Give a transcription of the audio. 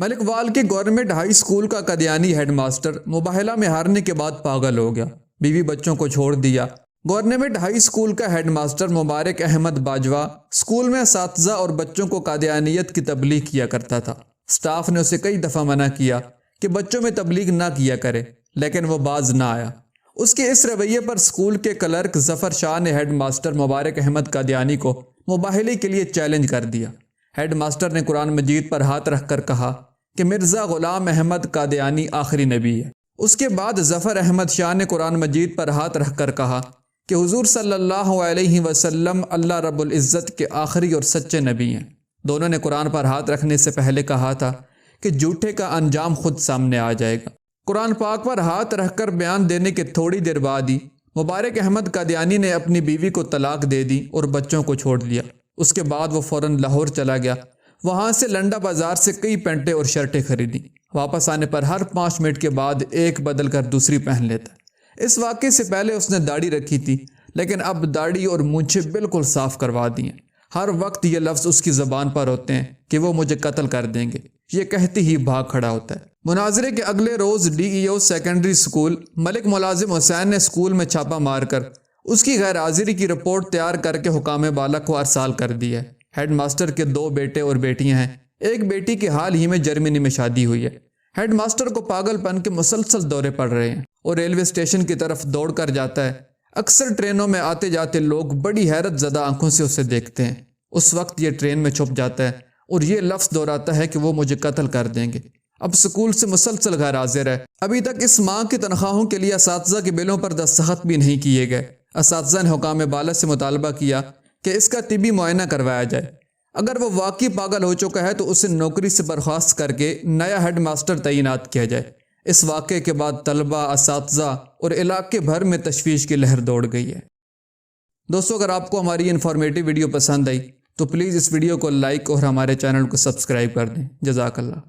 ملک وال کے government high school کا قادیانی ہیڈ ماسٹر مباہلہ میں ہارنے کے بعد پاگل ہو گیا، بیوی بچوں کو چھوڑ دیا۔ گورنمنٹ ہائی سکول کا ہیڈ ماسٹر مبارک احمد باجوہ سکول میں اساتذہ اور بچوں کو قادیانیت کی تبلیغ کیا کرتا تھا۔ سٹاف نے اسے کئی دفعہ منع کیا کہ بچوں میں تبلیغ نہ کیا کرے، لیکن وہ باز نہ آیا۔ اس کے اس رویے پر سکول کے کلرک ظفر شاہ نے ہیڈ ماسٹر مبارک احمد قادیانی کو مباہلے کے لیے چیلنج کر دیا۔ ہیڈ ماسٹر نے قرآن مجید پر ہاتھ رکھ کر کہا کہ مرزا غلام احمد قادیانی آخری نبی ہے۔ اس کے بعد ظفر احمد شاہ نے قرآن مجید پر ہاتھ رکھ کر کہا کہ حضور صلی اللہ علیہ وسلم اللہ رب العزت کے آخری اور سچے نبی ہیں۔ دونوں نے قرآن پر ہاتھ رکھنے سے پہلے کہا تھا کہ جھوٹے کا انجام خود سامنے آ جائے گا۔ قرآن پاک پر ہاتھ رکھ کر بیان دینے کے تھوڑی دیر بعد ہی مبارک احمد قادیانی نے اپنی بیوی کو طلاق دے دی اور بچوں کو چھوڑ دیا۔ اس کے بعد وہ فوراً لاہور چلا گیا۔ وہاں سے لنڈا بازار سے کئی پینٹیں اور شرٹیں خریدیں۔ واپس آنے پر ہر 5 منٹ کے بعد ایک بدل کر دوسری پہن لیتا۔ اس واقعے سے پہلے اس نے داڑھی رکھی تھی، لیکن اب داڑھی اور مونچھیں بالکل صاف کروا دی ہیں۔ ہر وقت یہ لفظ اس کی زبان پر ہوتے ہیں کہ وہ مجھے قتل کر دیں گے، یہ کہتے ہی بھاگ کھڑا ہوتا ہے۔ مناظرے کے اگلے روز ڈی ای او سیکنڈری سکول ملک ملازم حسین نے سکول میں چھاپا مار کر اس کی غیر حاضری کی رپورٹ تیار کر کے حکام بالا کو ارسال کر دی ہے۔ ہیڈ ماسٹر کے 2 بیٹے اور بیٹیاں ہیں۔ ایک بیٹی کی حال ہی میں جرمنی میں شادی ہوئی ہے۔ ہیڈ ماسٹر کو پاگل پن کے مسلسل دورے پڑ رہے ہیں اور ریلوے اسٹیشن کی طرف دوڑ کر جاتا ہے۔ اکثر ٹرینوں میں آتے جاتے لوگ بڑی حیرت زدہ آنکھوں سے اسے دیکھتے ہیں۔ اس وقت یہ ٹرین میں چھپ جاتا ہے اور یہ لفظ دہراتا ہے کہ وہ مجھے قتل کر دیں گے۔ اب سکول سے مسلسل غیر حاضر ہے۔ ابھی تک اس ماہ کی تنخواہوں کے لیے اساتذہ کے بلوں پر دستخط بھی نہیں کیے گئے۔ اساتذہ نے حکام بالا سے مطالبہ کیا کہ اس کا طبی معائنہ کروایا جائے۔ اگر وہ واقعی پاگل ہو چکا ہے تو اسے نوکری سے برخاست کر کے نیا ہیڈ ماسٹر تعینات کیا جائے۔ اس واقعے کے بعد طلبہ، اساتذہ اور علاقے بھر میں تشویش کی لہر دوڑ گئی ہے۔ دوستو، اگر آپ کو ہماری انفارمیٹیو ویڈیو پسند آئی تو پلیز اس ویڈیو کو لائک اور ہمارے چینل کو سبسکرائب کر دیں۔ جزاک اللہ۔